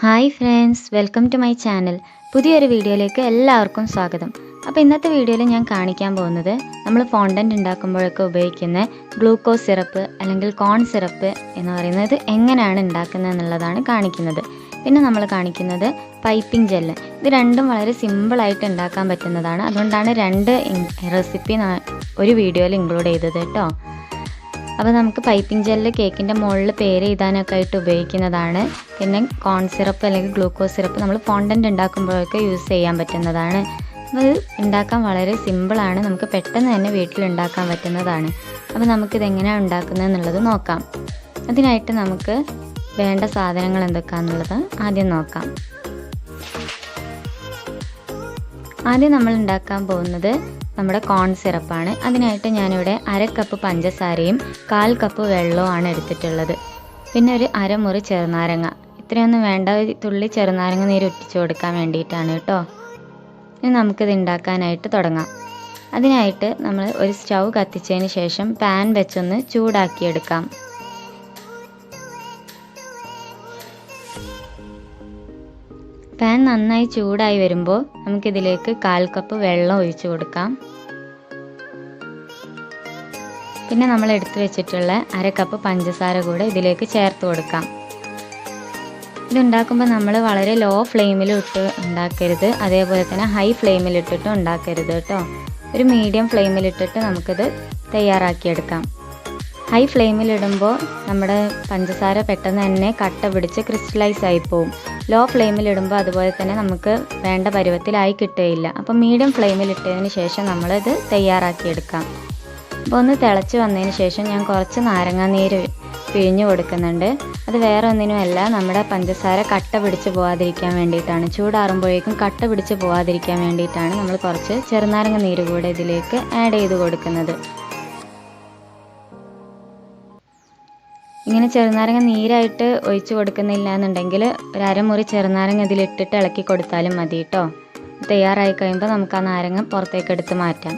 Hi friends, welcome to my channel. പുതിയൊരു വീഡിയോയിലേക്ക് എല്ലാവർക്കും സ്വാഗതം. അപ്പോൾ ഇന്നത്തെ വീഡിയോയിൽ ഞാൻ കാണിക്കാൻ പോകുന്നത് നമ്മൾ ഫോണ്ടൻറ്റ് ഉണ്ടാക്കുമ്പോഴൊക്കെ ഉപയോഗിക്കുന്ന ഗ്ലൂക്കോസ് സിറപ്പ് അല്ലെങ്കിൽ കോൺ സിറപ്പ് എന്ന് പറയുന്നത് എങ്ങനെയാണ് ഉണ്ടാക്കുന്നത് എന്നുള്ളതാണ് കാണിക്കുന്നത്. പിന്നെ നമ്മൾ കാണിക്കുന്നത് പൈപ്പിംഗ് ജെല്ല്. ഇത് രണ്ടും വളരെ സിമ്പിളായിട്ട് ഉണ്ടാക്കാൻ പറ്റുന്നതാണ്. അതുകൊണ്ടാണ് രണ്ട് റെസിപ്പി ഒരു വീഡിയോയിൽ ഇൻക്ലൂഡ് ചെയ്തത് കേട്ടോ. അപ്പോൾ നമുക്ക് പൈപ്പിംഗ് ജെല്ല് കേക്കിൻ്റെ മുകളിൽ പേര് എഴുതാനൊക്കെ ആയിട്ട് ഉപയോഗിക്കുന്നതാണ്. പിന്നെ കോൺ സിറപ്പ് അല്ലെങ്കിൽ ഗ്ലൂക്കോസ് സിറപ്പ് നമ്മൾ ഫോണ്ടൻറ്റ് ഉണ്ടാക്കുമ്പോഴൊക്കെ യൂസ് ചെയ്യാൻ പറ്റുന്നതാണ്. അപ്പോൾ ഇത് ഉണ്ടാക്കാൻ വളരെ സിമ്പിളാണ്, നമുക്ക് പെട്ടെന്ന് തന്നെ വീട്ടിൽ ഉണ്ടാക്കാൻ പറ്റുന്നതാണ്. അപ്പോൾ നമുക്കിതെങ്ങനെയാണ് ഉണ്ടാക്കുന്നത് എന്നുള്ളത് നോക്കാം. അതിനായിട്ട് നമുക്ക് വേണ്ട സാധനങ്ങൾ എന്തൊക്കെയാണെന്നുള്ളത് ആദ്യം നോക്കാം. ആദ്യം നമ്മൾ ഉണ്ടാക്കാൻ പോകുന്നത് നമ്മുടെ കോൺ സിറപ്പാണ്. അതിനായിട്ട് ഞാനിവിടെ 1/2 കപ്പ് പഞ്ചസാരയും 1/4 കപ്പ് വെള്ളവുമാണ് എടുത്തിട്ടുള്ളത്. പിന്നെ ഒരു അരമുറി ചെറുനാരങ്ങ, ഇത്രയൊന്നും വേണ്ട, ഒരു തുള്ളി ചെറുനാരങ്ങ നീര് ഒറ്റിച്ച് കൊടുക്കാൻ വേണ്ടിയിട്ടാണ് കേട്ടോ. ഇനി നമുക്കിത് ഉണ്ടാക്കാനായിട്ട് തുടങ്ങാം. അതിനായിട്ട് നമ്മൾ ഒരു സ്റ്റൗ കത്തിച്ചതിന് ശേഷം പാൻ വെച്ചൊന്ന് ചൂടാക്കിയെടുക്കാം. പാൻ നന്നായി ചൂടായി വരുമ്പോൾ നമുക്കിതിലേക്ക് 1/4 കപ്പ് വെള്ളം ഒഴിച്ചു കൊടുക്കാം. പിന്നെ നമ്മൾ എടുത്തു വെച്ചിട്ടുള്ള 1/2 കപ്പ് പഞ്ചസാര കൂടെ ഇതിലേക്ക് ചേർത്ത് കൊടുക്കാം. ഇതുണ്ടാക്കുമ്പോൾ നമ്മൾ വളരെ ലോ ഫ്ലെയിമിലിട്ട് ഉണ്ടാക്കരുത്, അതേപോലെ തന്നെ ഹൈ ഫ്ലെയിമിലിട്ടിട്ടും ഉണ്ടാക്കരുത് കേട്ടോ. ഒരു മീഡിയം ഫ്ലെയിമിലിട്ടിട്ട് നമുക്കിത് തയ്യാറാക്കിയെടുക്കാം. ഹൈ ഫ്ലെയിമിലിടുമ്പോൾ നമ്മുടെ പഞ്ചസാര പെട്ടെന്ന് തന്നെ കട്ട പിടിച്ച് ക്രിസ്റ്റലൈസ് ആയി പോവും. ലോ ഫ്ലെയിമിലിടുമ്പോൾ അതുപോലെ തന്നെ നമുക്ക് വേണ്ട പരുവത്തിലായി കിട്ടുകയില്ല. അപ്പോൾ മീഡിയം ഫ്ലെയിമിലിട്ടതിന് ശേഷം നമ്മളിത് തയ്യാറാക്കിയെടുക്കാം. അപ്പോൾ ഒന്ന് തിളച്ച് വന്നതിന് ശേഷം ഞാൻ കുറച്ച് നാരങ്ങാനീര് പിഴിഞ്ഞു കൊടുക്കുന്നുണ്ട്. അത് വേറെ ഒന്നിനുമല്ല, നമ്മുടെ പഞ്ചസാര കട്ട പിടിച്ച് പോകാതിരിക്കാൻ വേണ്ടിയിട്ടാണ്. ചൂടാറുമ്പോഴേക്കും കട്ട പിടിച്ച് പോകാതിരിക്കാൻ വേണ്ടിയിട്ടാണ് നമ്മൾ കുറച്ച് ചെറുനാരങ്ങ നീര് കൂടെ ഇതിലേക്ക് ആഡ് ചെയ്ത് കൊടുക്കുന്നത്. ഇങ്ങനെ ചെറുനാരങ്ങ നീരായിട്ട് ഒഴിച്ചു കൊടുക്കുന്നില്ല എന്നുണ്ടെങ്കിൽ ഒരു അരമുറി ചെറുനാരങ്ങ ഇതിലിട്ടിട്ട് ഇളക്കി കൊടുത്താലും മതി കേട്ടോ. തയ്യാറായി കഴിയുമ്പോൾ നമുക്ക് ആ നാരങ്ങ പുറത്തേക്ക് എടുത്ത് മാറ്റാം.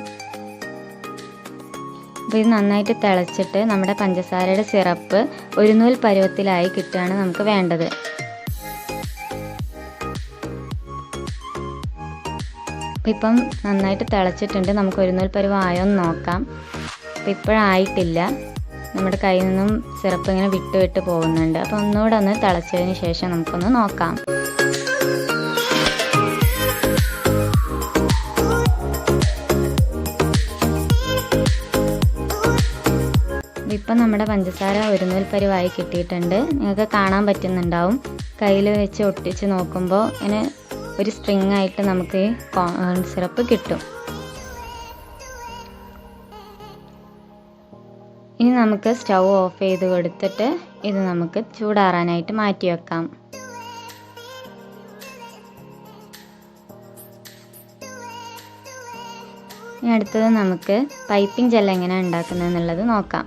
അപ്പോൾ ഇത് നന്നായിട്ട് തിളച്ചിട്ട് നമ്മുടെ പഞ്ചസാരയുടെ സിറപ്പ് ഒരു നൂൽ പരുവത്തിലായി കിട്ടുകയാണ് നമുക്ക് വേണ്ടത്. അപ്പോൾ ഇപ്പം നന്നായിട്ട് തിളച്ചിട്ടുണ്ട്, നമുക്ക് ഒരു നൂൽ പരുവമായോ എന്ന് നോക്കാം. അപ്പോൾ ഇപ്പോഴായിട്ടില്ല, നമ്മുടെ കയ്യിൽ നിന്നും സിറപ്പ് ഇങ്ങനെ വിട്ട് പോകുന്നുണ്ട്. അപ്പോൾ ഒന്നുകൂടെ ഒന്ന് തിളച്ചതിന് ശേഷം നമുക്കൊന്ന് നോക്കാം. ഇപ്പം നമ്മുടെ പഞ്ചസാര ഒരു നൂൽ പരുവായി കിട്ടിയിട്ടുണ്ട്. നിങ്ങൾക്ക് കാണാൻ പറ്റുന്നുണ്ടാവും. കയ്യിൽ വെച്ച് ഒട്ടിച്ച് നോക്കുമ്പോൾ ഇങ്ങനെ ഒരു സ്ട്രിങ് ആയിട്ട് നമുക്ക് കോൺ സിറപ്പ് കിട്ടും. ഇനി നമുക്ക് സ്റ്റൗ ഓഫ് ചെയ്ത് കൊടുത്തിട്ട് ഇത് നമുക്ക് ചൂടാറാനായിട്ട് മാറ്റി വെക്കാം. ഇനി അടുത്തത് നമുക്ക് പൈപ്പിംഗ് ജെൽ എങ്ങനെയാണ് ഉണ്ടാക്കുന്നത് എന്നുള്ളത് നോക്കാം.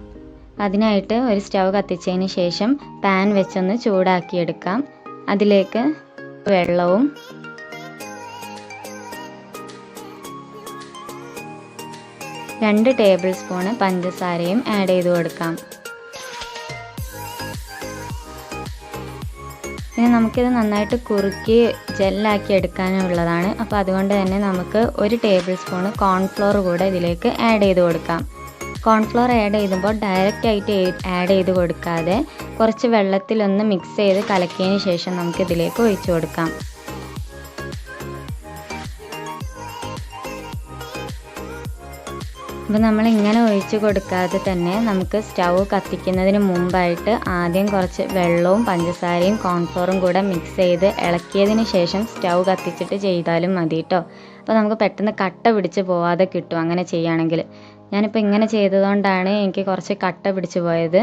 അതിനായിട്ട് ഒരു സ്റ്റൗ കത്തിച്ചതിന് ശേഷം പാൻ വെച്ചൊന്ന് ചൂടാക്കിയെടുക്കാം. അതിലേക്ക് വെള്ളവും രണ്ട് ടേബിൾ സ്പൂണ് പഞ്ചസാരയും ആഡ് ചെയ്ത് കൊടുക്കാം. പിന്നെ നമുക്കിത് നന്നായിട്ട് കുറുക്കി ജെല്ലാക്കി എടുക്കാനുള്ളതാണ്. അപ്പോൾ അതുകൊണ്ട് തന്നെ നമുക്ക് ഒരു ടേബിൾ സ്പൂണ് കോൺഫ്ലോർ കൂടെ ഇതിലേക്ക് ആഡ് ചെയ്ത് കൊടുക്കാം. കോൺഫ്ലോർ ആഡ് ചെയ്യുമ്പോൾ ഡയറക്റ്റായിട്ട് ആഡ് ചെയ്ത് കൊടുക്കാതെ കുറച്ച് വെള്ളത്തിലൊന്ന് മിക്സ് ചെയ്ത് കലക്കിയതിന് ശേഷം നമുക്കിതിലേക്ക് ഒഴിച്ചു കൊടുക്കാം. അപ്പോൾ നമ്മൾ ഇങ്ങനെ ഒഴിച്ചു കൊടുക്കാതെ തന്നെ നമുക്ക് സ്റ്റൗ കത്തിക്കുന്നതിന് മുമ്പായിട്ട് ആദ്യം കുറച്ച് വെള്ളവും പഞ്ചസാരയും കോൺഫ്ലോറും കൂടെ മിക്സ് ചെയ്ത് ഇളക്കിയതിന് ശേഷം സ്റ്റൗ കത്തിച്ചിട്ട് ചെയ്താലും മതി കേട്ടോ. അപ്പോൾ നമുക്ക് പെട്ടെന്ന് കട്ട പിടിച്ച് പോവാതെ കിട്ടും അങ്ങനെ ചെയ്യുകയാണെങ്കിൽ. ഞാനിപ്പോൾ ഇങ്ങനെ ചെയ്തതുകൊണ്ടാണ് എനിക്ക് കുറച്ച് കട്ട പിടിച്ച് പോയത്.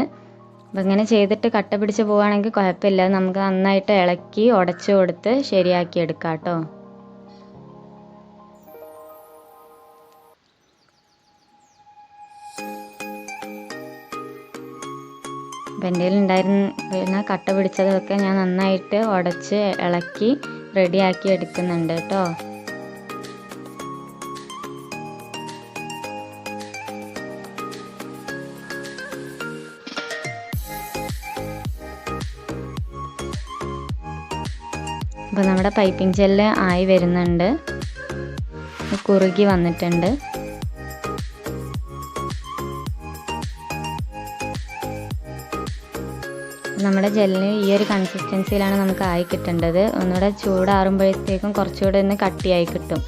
അപ്പോൾ ഇങ്ങനെ ചെയ്തിട്ട് കട്ട പിടിച്ച് പോവുകയാണെങ്കിൽ കുഴപ്പമില്ല, നമുക്ക് നന്നായിട്ട് ഇളക്കി ഉടച്ചു കൊടുത്ത് ശരിയാക്കി എടുക്കാം കേട്ടോ. അപ്പം എൻ്റെ ഉണ്ടായിരുന്ന കട്ട പിടിച്ചതൊക്കെ ഞാൻ നന്നായിട്ട് ഉടച്ച് ഇളക്കി റെഡിയാക്കി എടുക്കുന്നുണ്ട് കേട്ടോ. അപ്പോൾ നമ്മുടെ പൈപ്പിംഗ് ജെല്ല് ആയി വരുന്നുണ്ട്, കുറുകി വന്നിട്ടുണ്ട്. നമ്മുടെ ജെല്ലിന് ഈ ഒരു കൺസിസ്റ്റൻസിയിലാണ് നമുക്ക് ആയി കിട്ടേണ്ടത്. ഒന്നുകൂടെ ചൂടാറുമ്പോഴത്തേക്കും കുറച്ചുകൂടെ ഒന്ന് കട്ടിയായി കിട്ടും.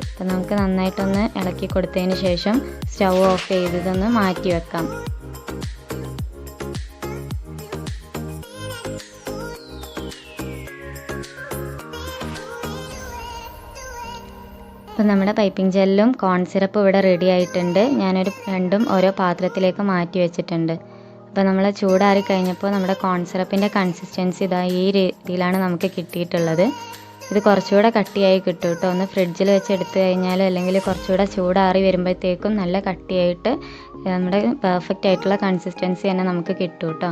അപ്പോൾ നമുക്ക് നന്നായിട്ടൊന്ന് ഇളക്കി കൊടുത്തതിന് ശേഷം സ്റ്റൗ ഓഫ് ചെയ്തതൊന്ന് മാറ്റി വെക്കാം. അപ്പോൾ നമ്മുടെ പൈപ്പിംഗ് ജെല്ലും കോൺ സിറപ്പും ഇവിടെ റെഡി ആയിട്ടുണ്ട്. ഞാനൊരു രണ്ടും ഓരോ പാത്രത്തിലേക്ക് മാറ്റി വെച്ചിട്ടുണ്ട്. അപ്പോൾ നമ്മൾ ചൂടാറി കഴിഞ്ഞപ്പോൾ നമ്മുടെ കോൺ സിറപ്പിൻ്റെ കൺസിസ്റ്റൻസി ഇതാ ഈ രീതിയിലാണ് നമുക്ക് കിട്ടിയിട്ടുള്ളത്. ഇത് കുറച്ചുകൂടെ കട്ടിയായി കിട്ടും കേട്ടോ. ഒന്ന് ഫ്രിഡ്ജിൽ വെച്ച് എടുത്തു കഴിഞ്ഞാൽ അല്ലെങ്കിൽ കുറച്ചുകൂടെ ചൂടാറി വരുമ്പോഴത്തേക്കും നല്ല കട്ടിയായിട്ട് നമ്മുടെ പെർഫെക്റ്റ് ആയിട്ടുള്ള കൺസിസ്റ്റൻസി തന്നെ നമുക്ക് കിട്ടും കേട്ടോ.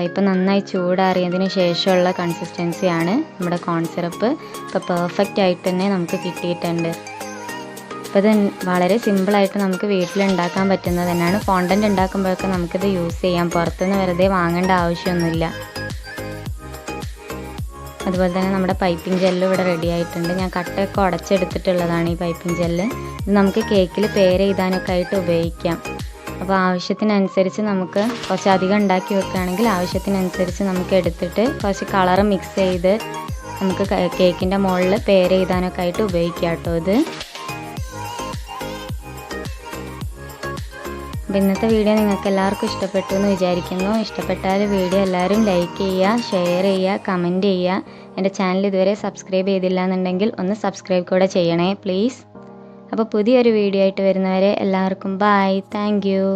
ഇപ്പോൾ നന്നായി ചൂടാറിയതിന് ശേഷമുള്ള കൺസിസ്റ്റൻസിയാണ് നമ്മുടെ കോൺ സിറപ്പ്. ഇപ്പോൾ പെർഫെക്റ്റ് ആയിട്ട് തന്നെ നമുക്ക് കിട്ടിയിട്ടുണ്ട്. അപ്പോൾ ഇത് വളരെ സിമ്പിളായിട്ട് നമുക്ക് വീട്ടിലുണ്ടാക്കാൻ പറ്റുന്നത് തന്നെയാണ്. ഫോണ്ടൻ്റ് ഉണ്ടാക്കുമ്പോഴൊക്കെ നമുക്കിത് യൂസ് ചെയ്യാം, പുറത്തുനിന്ന് വെറുതെ വാങ്ങേണ്ട ആവശ്യമൊന്നുമില്ല. അതുപോലെ തന്നെ നമ്മുടെ പൈപ്പിംഗ് ജെല്ല് ഇവിടെ റെഡി ആയിട്ടുണ്ട്. ഞാൻ കട്ടയൊക്കെ ഉടച്ചെടുത്തിട്ടുള്ളതാണ് ഈ പൈപ്പിംഗ് ജെല്ല്. ഇത് നമുക്ക് കേക്കിൽ പേര് എഴുതാനൊക്കെ ആയിട്ട് ഉപയോഗിക്കാം. അപ്പോൾ ആവശ്യത്തിനനുസരിച്ച് നമുക്ക് കുറച്ച് അധികം ഉണ്ടാക്കി വെക്കുകയാണെങ്കിൽ ആവശ്യത്തിനനുസരിച്ച് നമുക്ക് എടുത്തിട്ട് കുറച്ച് കളർ മിക്സ് ചെയ്ത് നമുക്ക് കേക്കിൻ്റെ മുകളിൽ പേര് എഴുതാനൊക്കെ ആയിട്ട് ഉപയോഗിക്കാം കേട്ടോ ഇത്. അപ്പോൾ ഇന്നത്തെ വീഡിയോ നിങ്ങൾക്ക് എല്ലാവർക്കും ഇഷ്ടപ്പെട്ടു എന്ന് വിചാരിക്കുന്നു. ഇഷ്ടപ്പെട്ടാൽ വീഡിയോ എല്ലാവരും ലൈക്ക് ചെയ്യുക, ഷെയർ ചെയ്യുക, കമൻറ്റ് ചെയ്യുക. എൻ്റെ ചാനൽ ഇതുവരെ സബ്സ്ക്രൈബ് ചെയ്തില്ല എന്നുണ്ടെങ്കിൽ ഒന്ന് സബ്സ്ക്രൈബ് കൂടെ ചെയ്യണേ പ്ലീസ്. അപ്പോൾ പുതിയൊരു വീഡിയോ ആയിട്ട് വരുന്നവരെ എല്ലാവർക്കും ബൈ. Thank you.